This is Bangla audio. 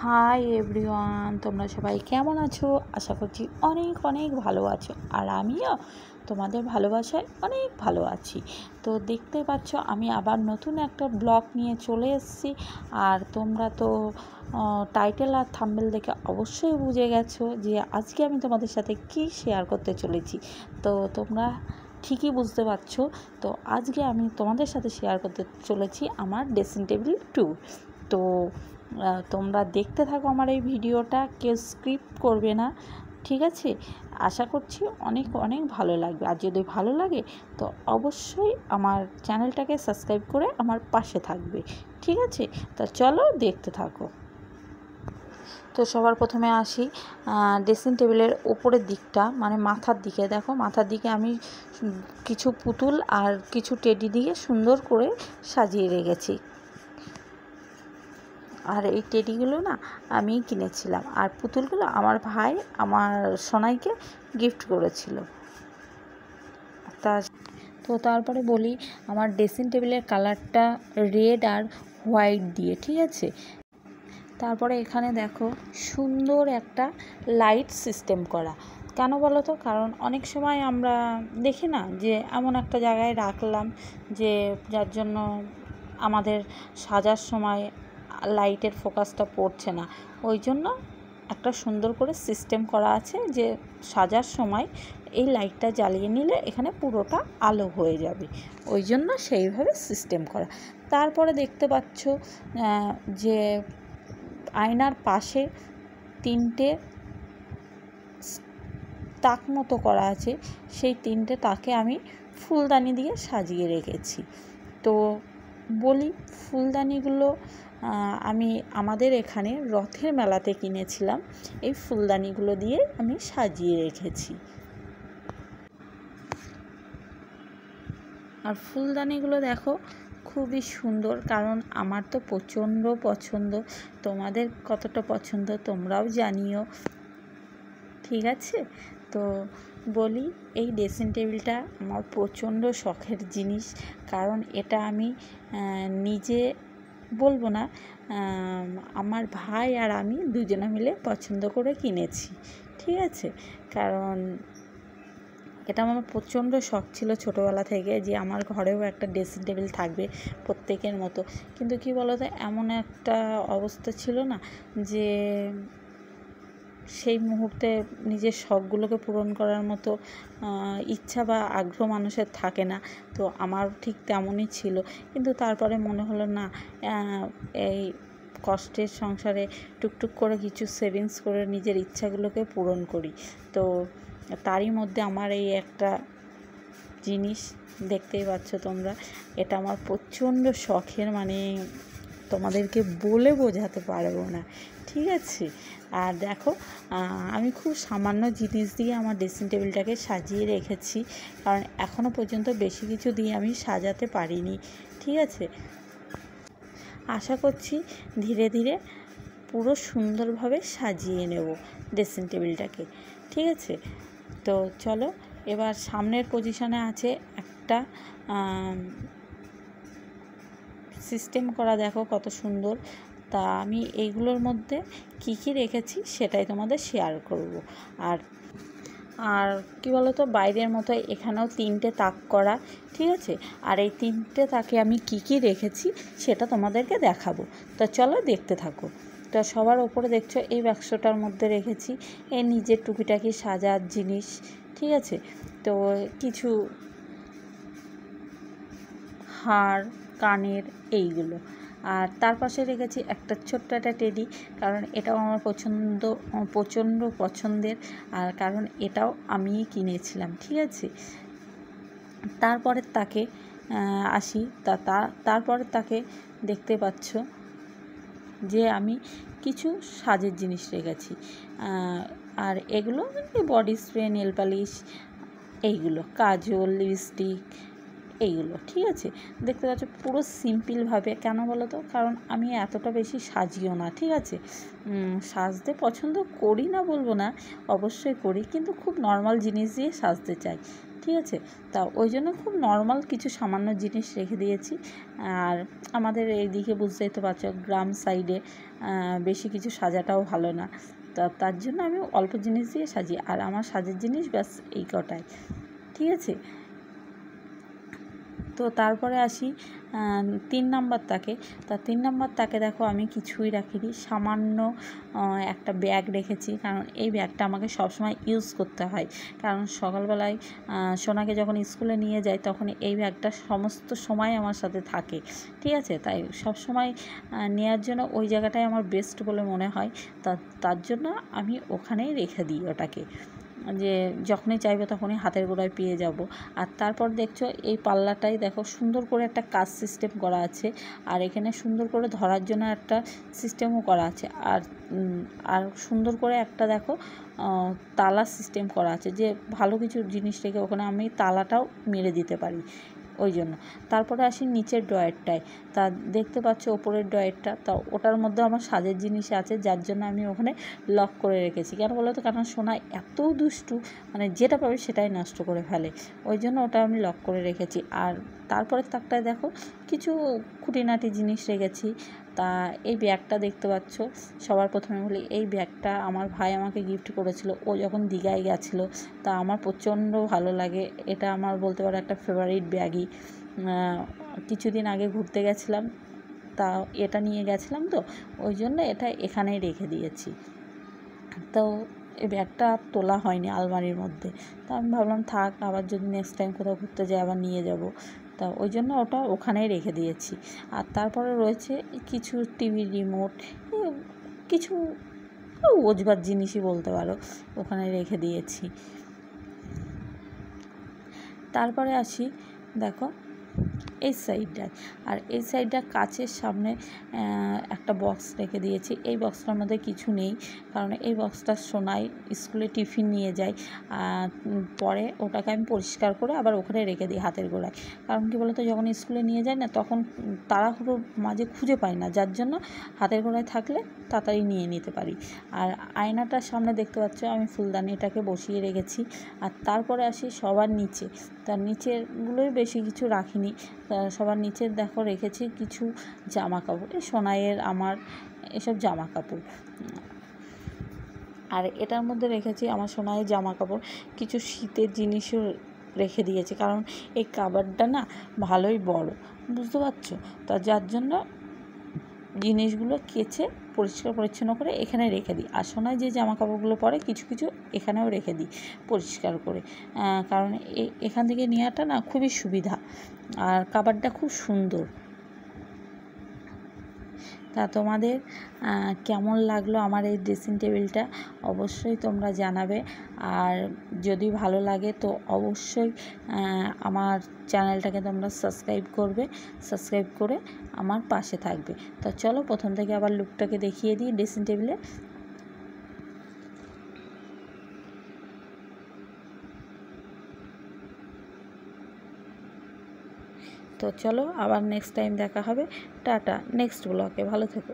হাই এভরিওয়ান, তোমরা সবাই কেমন আছো? আশা করছি অনেক অনেক ভালো আছো। আর আমিও তোমাদের ভালোবাসায় অনেক ভালো আছি। তো দেখতে পাচ্ছ আমি আবার নতুন একটা ব্লগ নিয়ে চলে এসেছি। আর তোমরা তো টাইটেল আর থাম্বনেল দেখে অবশ্যই বুঝে গেছো যে আজকে আমি তোমাদের সাথে কি শেয়ার করতে চলেছি। তো তোমরা ঠিকই বুঝতে পারছো। তো আজকে আমি তোমাদের সাথে শেয়ার করতে চলেছি আমার ড্রেসিং টেবিল ট্যুর। তো তোমরা দেখতে থাকো আমার এই ভিডিওটা, কেউ স্ক্রিপ্ট করবে না, ঠিক আছে? আশা করছি অনেক অনেক ভালো লাগবে। আর যদি ভালো লাগে তো অবশ্যই আমার চ্যানেলটাকে সাবস্ক্রাইব করে আমার পাশে থাকবে, ঠিক আছে? তা চলো দেখতে থাকো। তো সবার প্রথমে আসি ড্রেসিং টেবিলের ওপরের দিকটা, মানে মাথার দিকে। দেখো মাথার দিকে আমি কিছু পুতুল আর কিছু টেডি দিয়ে সুন্দর করে সাজিয়ে রেখেছি। আর এই টেডিগুলো না আমি কিনেছিলাম, আর পুতুলগুলো আমার ভাই আমার সোনাইকে গিফট করেছিল। তারপরে বলি, আমার ড্রেসিং টেবিলের কালারটা রেড আর হোয়াইট দিয়ে, ঠিক আছে? তারপরে এখানে দেখো সুন্দর একটা লাইট সিস্টেম করা। কেন বলো তো? কারণ অনেক সময় আমরা দেখি না যে এমন একটা জায়গায় রাখলাম যে যার জন্য আমাদের সাজার সময় লাইটের ফোকাসটা পড়ছে না। ওই জন্য একটা সুন্দর করে সিস্টেম করা আছে যে সাজার সময় এই লাইটটা জ্বালিয়ে নিলে এখানে পুরোটা আলো হয়ে যাবে, ওই জন্য সেইভাবে সিস্টেম করা। তারপরে দেখতে পাচ্ছ যে আয়নার পাশে তিনটে তাক মতো করা আছে, সেই তিনটে তাকে আমি ফুলদানি দিয়ে সাজিয়ে রেখেছি। তো বলি, ফুলদানিগুলো আমি আমাদের এখানে রথের মেলাতে কিনেছিলাম। এই ফুলদানিগুলো দিয়ে আমি সাজিয়ে রেখেছি। আর ফুলদানিগুলো দেখো খুবই সুন্দর, কারণ আমার তো প্রচণ্ড পছন্দ। তোমাদের কতটা পছন্দ তোমরাও জানিও, ঠিক আছে? তো বলি, এই ড্রেসিং টেবিলটা আমার প্রচণ্ড শখের জিনিস, কারণ এটা আমি নিজে বলবো না, আমার ভাই আর আমি দুজনে মিলে পছন্দ করে কিনেছি, ঠিক আছে? কারণ এটা আমার প্রচণ্ড শখ ছিল ছোটোবেলা থেকে, যে আমার ঘরেও একটা ড্রেসিং টেবিল থাকবে প্রত্যেকের মতো। কিন্তু কি বলো তো, এমন একটা অবস্থা ছিল না যে সেই মুহূর্তে নিজের শখগুলোকে পূরণ করার মতো ইচ্ছা বা আগ্রহ মানুষের থাকে না। তো আমার ঠিক তেমনই ছিল। কিন্তু তারপরে মনে হলো না, এই কষ্টের সংসারে টুকটুক করে কিছু সেভিংস করে নিজের ইচ্ছাগুলোকে পূরণ করি। তো তারই মধ্যে আমার এই একটা জিনিস দেখতেই পাচ্ছ তোমরা, এটা আমার প্রচণ্ড শখের, মানে তোমাদেরকে বলে বোঝাতে পারবো না, ঠিক আছে? আর দেখো আমি খুব সামান্য জিনিস দিয়ে আমার ড্রেসিং টেবিলটাকে সাজিয়ে রেখেছি, কারণ এখনও পর্যন্ত বেশি কিছু দিয়ে আমি সাজাতে পারিনি, ঠিক আছে? আশা করছি ধীরে ধীরে পুরো সুন্দরভাবে সাজিয়ে নেব ড্রেসিং টেবিলটাকে, ঠিক আছে? তো চলো, এবার সামনের পজিশনে আছে একটা সিস্টেম করা, দেখো কত সুন্দর। তা আমি এইগুলোর মধ্যে কি কি রেখেছি সেটাই তোমাদের শেয়ার করব। আর কি বলো তো, বাইরের মতো এখানেও তিনটে তাক করা, ঠিক আছে? আর এই তিনটে তাকে আমি কি কি রেখেছি সেটা তোমাদেরকে দেখাবো। তো চলো দেখতে থাকো। তো সবার ওপরে দেখছো এই বাক্সটার মধ্যে রেখেছি এই নিজের টুকিটাকি সাজার জিনিস, ঠিক আছে? তো কিছু হার, কানের, এইগুলো। আর তার পাশে রেখেছি একটা ছোট্ট একটা টেডি, কারণ এটাও আমার প্রচণ্ড পছন্দের, আর কারণ এটাও আমিই কিনেছিলাম, ঠিক আছে? তারপরের তাকে আসি, তারপরের তাকে দেখতে পাচ্ছ যে আমি কিছু সাজের জিনিস রেখেছি। আর এগুলো বডি স্প্রে, নেল পালিশ, এইগুলো কাজল, লিপস্টিক, এইগুলো, ঠিক আছে? দেখতে পাচ্ছ পুরো সিম্পলভাবে। কেন বলো তো? কারণ আমি এতটা বেশি সাজিও না, ঠিক আছে? সাজতে পছন্দ করি না বলবো না, অবশ্যই করি, কিন্তু খুব নর্মাল জিনিস দিয়ে সাজতে চাই, ঠিক আছে। তা ওই জন্য খুব নর্মাল কিছু সামান্য জিনিস রেখে দিয়েছি। আর আমাদের এইদিকে বুঝতেই তো পারছো, গ্রাম সাইডে বেশি কিছু সাজাটাও ভালো না, তার জন্য আমি অল্প জিনিস দিয়ে সাজি। আর আমার সাজের জিনিস ব্যাস এই কটাই, ঠিক আছে। তো তারপরে আসি 3 নাম্বার তাকে। তা 3 নাম্বার তাকে দেখো আমি কিছুই রাখিনি, সামান্য একটা ব্যাগ রেখেছি, কারণ এই ব্যাগটা আমাকে সবসময় ইউজ করতে হয়। কারণ সকালবেলায় সোনাকে যখন স্কুলে নিয়ে যাই তখন এই ব্যাগটা সমস্ত সময় আমার সাথে থাকে, ঠিক আছে। তাই সব সময় নেওয়ার জন্য ওই জায়গাটাই আমার বেস্ট বলে মনে হয়। তার জন্য আমি ওখানেই রেখে দিই ওটাকে, যে যখনই চাইবো তখনই হাতের গোড়ায় পেয়ে যাব। আর তারপর দেখছো এই পাল্লাটাই দেখো সুন্দর করে একটা কাজ সিস্টেম করা আছে, আর এখানে সুন্দর করে ধরার জন্য একটা সিস্টেমও করা আছে। আর সুন্দর করে একটা দেখো তালা সিস্টেম করা আছে, যে ভালো কিছু জিনিস রেখে ওখানে আমি তালাটাও মেরে দিতে পারি ওই জন্য। তারপরে আসি নিচের ড্রয়ারটায়। তা দেখতে পাচ্ছ ওপরের ড্রয়ারটা, তা ওটার মধ্যে আমার সাজের জিনিস আছে, যার জন্য আমি ওখানে লক করে রেখেছি। কেন বলো তো, কারণ সোনা এত দুষ্টু, মানে যেটা পাবে সেটাই নষ্ট করে ফেলে, ওই জন্য ওটা আমি লক করে রেখেছি। আর তারপরে তাকটায় দেখো কিছু খুঁটিনাটি জিনিস রেখেছি। তা এই ব্যাগটা দেখতে পাচ্ছ, সবার প্রথমে বলি এই ব্যাগটা আমার ভাই আমাকে গিফট করেছিল ও যখন দীঘায় গেছিলো। তা আমার প্রচণ্ড ভালো লাগে, এটা আমার বলতে পারো একটা ফেভারিট ব্যাগই। কিছুদিন আগে ঘুরতে গেছিলাম, তা এটা নিয়ে গেছিলাম, তো ওই জন্য এটা এখানেই রেখে দিয়েছি। তো এই ব্যাগটা আর তোলা হয়নি আলমারির মধ্যে। তা আমি ভাবলাম থাক, আবার যদি নেক্সট টাইম কোথাও ঘুরতে যাই আবার নিয়ে যাব, তা ওই জন্য ওটা ওখানেই রেখে দিয়েছি। আর তারপরে রয়েছে কিছু টিভি রিমোট, কিছু ওজবার জিনিসই বলতে পারো, ওখানে রেখে দিয়েছি। তারপরে আসি দেখো এই সাইডটায়। আর এই সাইডটা কাচের সামনে একটা বক্স রেখে দিয়েছি। এই বক্সটার মধ্যে কিছু নেই, কারণ এই বক্সটা সোনাই স্কুলে টিফিন নিয়ে যায়, পরে ওটাকে আমি পরিষ্কার করে আবার ওখানে রেখে দিই হাতের গোড়ায়। কারণ কী বলতো, যখন স্কুলে নিয়ে যায় না তখন তাড়াহুড়োর মাঝে খুঁজে পাই না, যার জন্য হাতের গোড়ায় থাকলে তাড়াতাড়ি নিয়ে নিতে পারি। আর আয়নাটার সামনে দেখতে পাচ্ছ আমি ফুলদানিটাকে বসিয়ে রেখেছি। আর তারপরে আসি সবার নিচে। তার নিচেরগুলোই বেশি কিছু রাখিনি, সবার নিচে দেখো রেখেছি কিছু জামা কাপড়, এই সোনাইয়ের আমার এসব জামা কাপড়। আর এটার মধ্যে রেখেছি আমার সোনাইয়ের জামা কাপড়, কিছু শীতের জিনিসও রেখে দিয়েছি, কারণ এই কাবারটা না ভালোই বড়, বুঝতে পারছো। তা যার জন্য জিনিসগুলো কেচে পরিষ্কার পরিচ্ছন্ন করে এখানে রেখে দিই। আর সোনায় যে জামা কাপড়গুলো পরে কিছু কিছু এখানেও রেখে দিই পরিষ্কার করে, কারণ এখান থেকে নেওয়াটা না খুবই সুবিধা। আর কাবারটা খুব সুন্দর। তা তোমাদের কেমন লাগলো আমার এই ড্রেসিং টেবিলটা অবশ্যই তোমরা জানাবে। আর যদি ভালো লাগে তো অবশ্যই আমার চ্যানেলটাকে তোমরা সাবস্ক্রাইব করবে, সাবস্ক্রাইব করে আমার পাশে থাকবে। তো চলো প্রথম থেকে আবার লুকটাকে দেখিয়ে দিই ড্রেসিং টেবিলে। তো চলো আবার নেক্সট টাইম দেখা হবে। টাটা, নেক্সট ব্লগে ভালো থেকো।